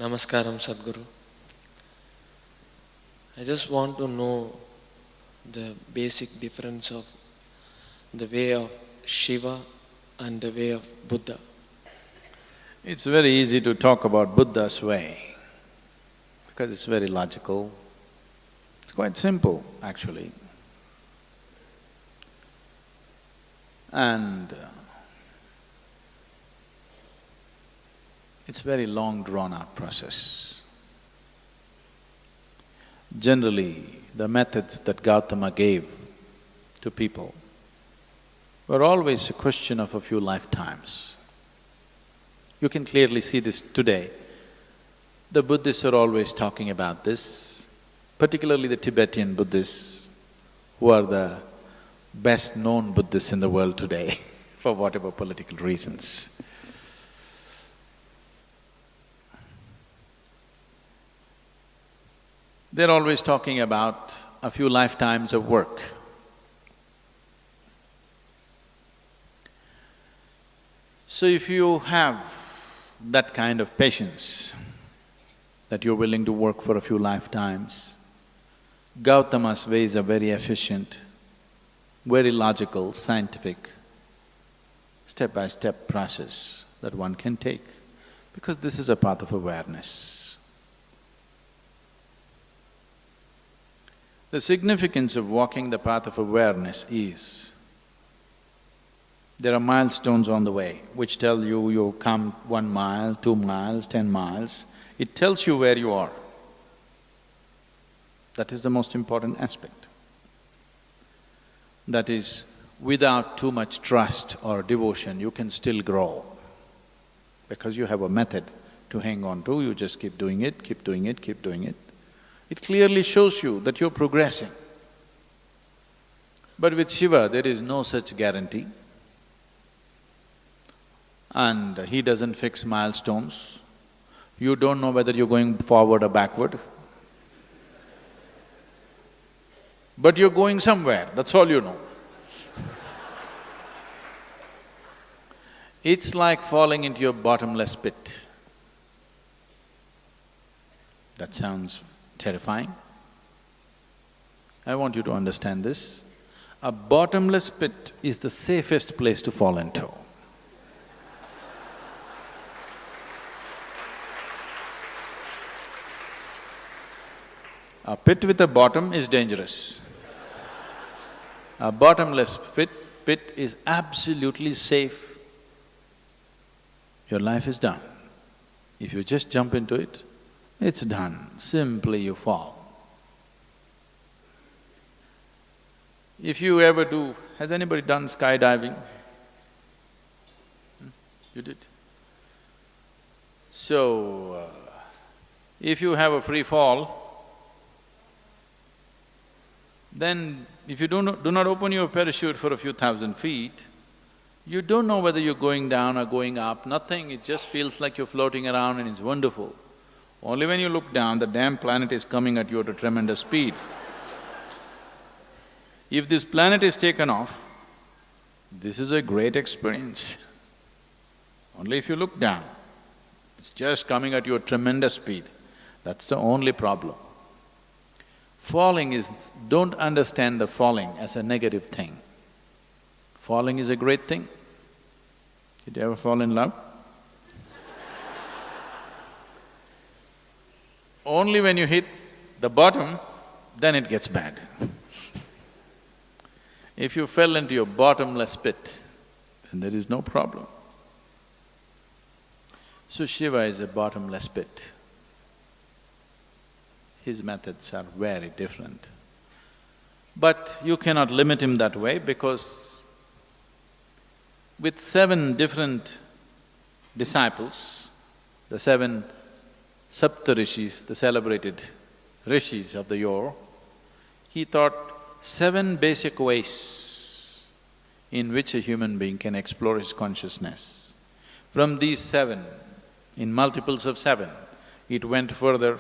Namaskaram, Sadhguru. I just want to know the basic difference of the way of Shiva and the way of Buddha. It's very easy to talk about Buddha's way because it's very logical. It's quite simple, actually. And it's very long drawn-out process. Generally, the methods that Gautama gave to people were always a question of a few lifetimes. You can clearly see this today. The Buddhists are always talking about this, particularly the Tibetan Buddhists, who are the best-known Buddhists in the world today for whatever political reasons. They're always talking about a few lifetimes of work. So if you have that kind of patience, that you're willing to work for a few lifetimes, Gautama's ways are very efficient, very logical, scientific, step-by-step process that one can take, because this is a path of awareness. The significance of walking the path of awareness is, there are milestones on the way which tell you, you come 1 mile, 2 miles, 10 miles, it tells you where you are. That is the most important aspect. That is, without too much trust or devotion, you can still grow. Because you have a method to hang on to, you just keep doing it, keep doing it, keep doing it. It clearly shows you that you're progressing. But with Shiva, there is no such guarantee. And he doesn't fix milestones. You don't know whether you're going forward or backward. But you're going somewhere, that's all you know. It's like falling into a bottomless pit. That sounds terrifying. I want you to understand this. A bottomless pit is the safest place to fall into. A pit with a bottom is dangerous. A bottomless pit is absolutely safe. Your life is done. If you just jump into it, it's done, simply you fall. If you ever do… has anybody done skydiving? You did? So, if you have a free fall, then if you do not open your parachute for a few thousand feet, you don't know whether you're going down or going up, nothing, it just feels like you're floating around and it's wonderful. Only when you look down, the damn planet is coming at you at a tremendous speed. If this planet is taken off, this is a great experience. Only if you look down, it's just coming at you at tremendous speed. That's the only problem. Falling is… don't understand the falling as a negative thing. Falling is a great thing. Did you ever fall in love? Only when you hit the bottom, then it gets bad. If you fell into your bottomless pit, then there is no problem. So Shiva is a bottomless pit. His methods are very different. But you cannot limit him that way because with 7 different disciples, the 7 Saptarishis, the celebrated rishis of the yore, he taught 7 basic ways in which a human being can explore his consciousness. From these 7, in multiples of 7, it went further,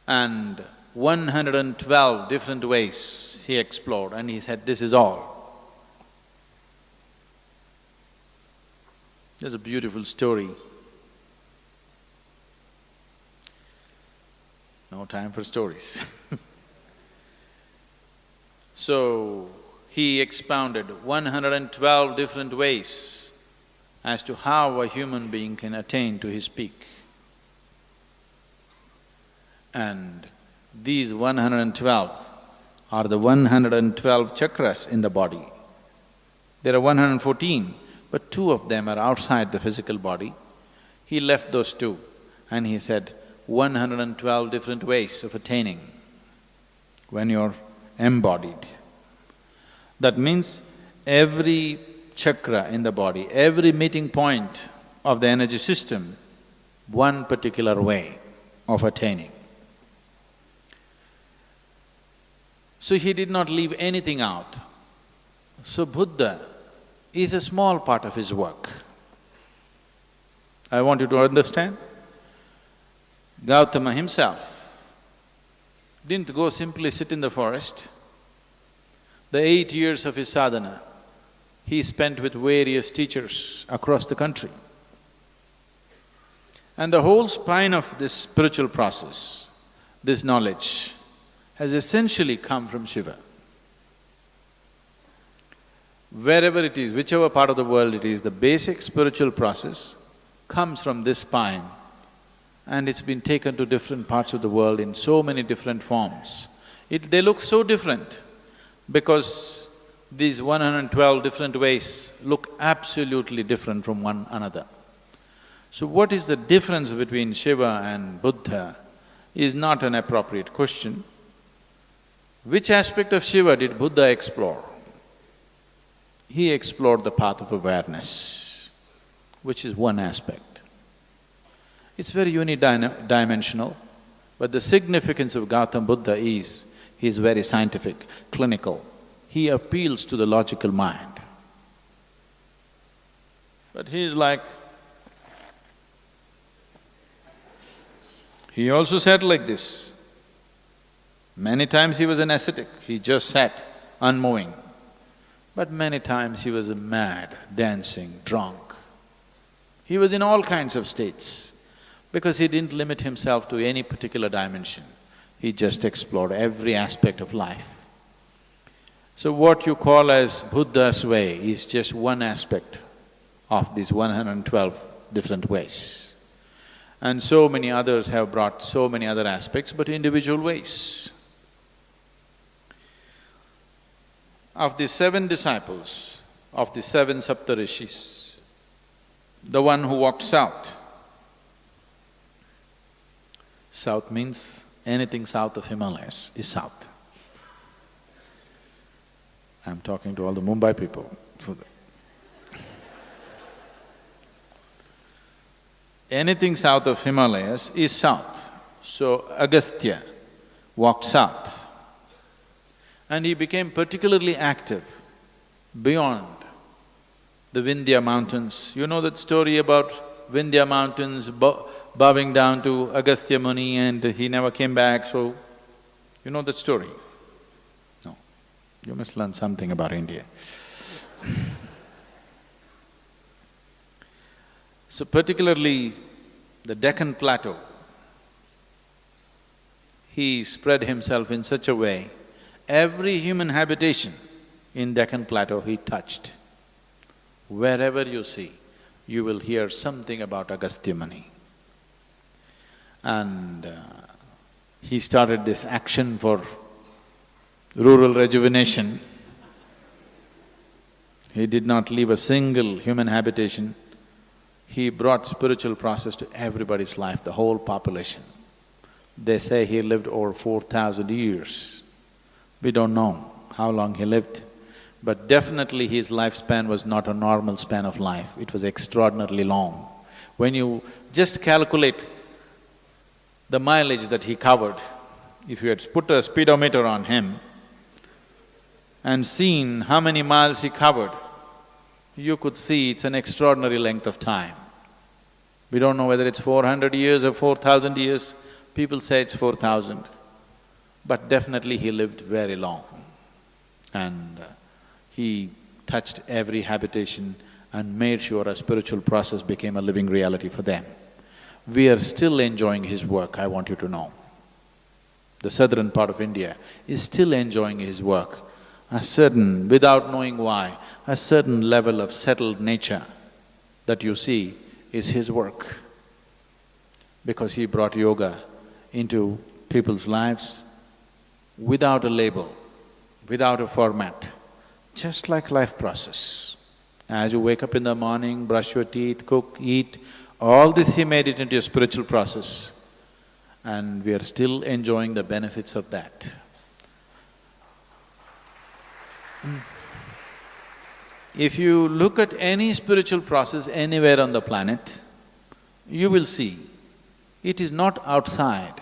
and 112 different ways he explored, and he said, this is all. There's a beautiful story no time for stories. So, he expounded 112 different ways as to how a human being can attain to his peak. And these 112 are the 112 chakras in the body. There are 114, but two of them are outside the physical body. He left those two and he said, 112 different ways of attaining when you're embodied. That means every chakra in the body, every meeting point of the energy system, one particular way of attaining. So he did not leave anything out. So Buddha is a small part of his work. I want you to understand. Gautama himself didn't go simply sit in the forest. The 8 years of his sadhana, he spent with various teachers across the country. And the whole spine of this spiritual process, this knowledge, has essentially come from Shiva. Wherever it is, whichever part of the world it is, the basic spiritual process comes from this spine, and it's been taken to different parts of the world in so many different forms. They look so different because these 112 different ways look absolutely different from one another. So what is the difference between Shiva and Buddha is not an appropriate question. Which aspect of Shiva did Buddha explore? He explored the path of awareness, which is one aspect. It's very unidimensional, but the significance of Gautama Buddha is, he's very scientific, clinical. He appeals to the logical mind. But he's like… He also said like this, many times he was an ascetic, he just sat, unmoving. But many times he was mad, dancing, drunk. He was in all kinds of states because he didn't limit himself to any particular dimension. He just explored every aspect of life. So what you call as Buddha's way is just one aspect of these 112 different ways. And so many others have brought so many other aspects, but individual ways. Of the 7 disciples, of the 7 Saptarishis, the one who walked south. South means anything south of Himalayas is south. I'm talking to all the Mumbai people. Anything south of Himalayas is south. So Agastya walked south. And he became particularly active beyond the Vindhya mountains. You know that story about Vindhya mountains bowing down to Agastya Muni and he never came back, so… You know that story? No. You must learn something about India. So particularly the Deccan Plateau, he spread himself in such a way, every human habitation in Deccan Plateau he touched. Wherever you see, you will hear something about Agastya Muni. And he started this action for rural rejuvenation. He did not leave a single human habitation. He brought spiritual process to everybody's life, the whole population. They say he lived over 4,000 years. We don't know how long he lived, but definitely his lifespan was not a normal span of life, it was extraordinarily long. When you just calculate the mileage that he covered, if you had put a speedometer on him and seen how many miles he covered, you could see it's an extraordinary length of time. We don't know whether it's 400 years or 4,000 years, people say it's 4,000. But definitely he lived very long and he touched every habitation and made sure a spiritual process became a living reality for them. We are still enjoying his work, I want you to know. the southern part of India, is still enjoying his work. A certain, without knowing why, a certain level of settled nature that you see is his work. Because he brought yoga into people's lives without a label, without a format, just like life process. As you wake up in the morning, brush your teeth, cook, eat, all this he made it into a spiritual process, and we are still enjoying the benefits of that. If you look at any spiritual process anywhere on the planet, you will see it is not outside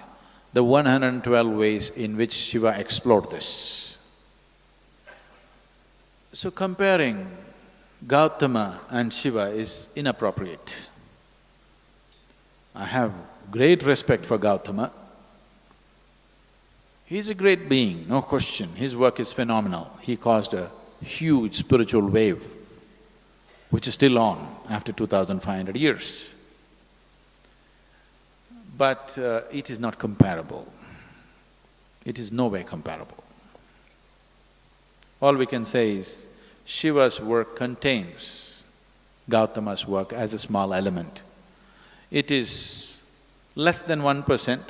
the 112 ways in which Shiva explored this. So comparing Gautama and Shiva is inappropriate. I have great respect for Gautama. He's a great being, no question. His work is phenomenal. He caused a huge spiritual wave, which is still on after 2,500 years. But it is not comparable. It is no way comparable. All we can say is, Shiva's work contains Gautama's work as a small element. It is less than 1%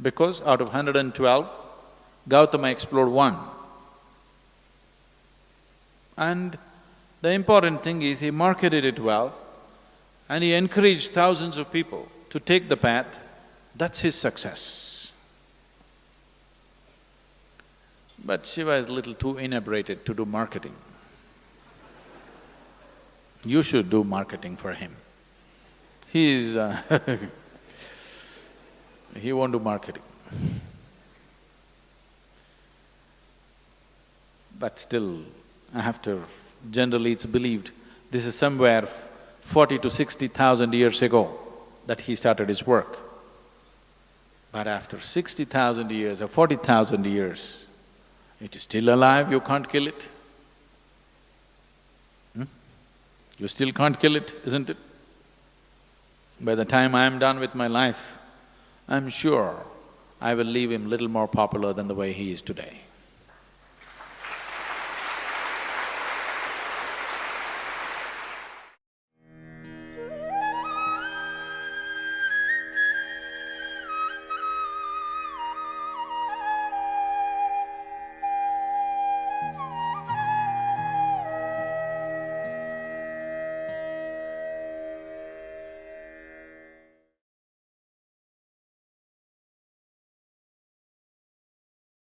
because out of 112, Gautama explored one. And the important thing is he marketed it well and he encouraged thousands of people to take the path. That's his success. But Shiva is a little too inebriated to do marketing. You should do marketing for him. He is he won't do marketing. But still, generally it's believed this is somewhere 40 to 60,000 years ago that he started his work. But after 60,000 years or 40,000 years, it is still alive, you can't kill it. You still can't kill it, isn't it? By the time I am done with my life, I'm sure I will leave him little more popular than the way he is today.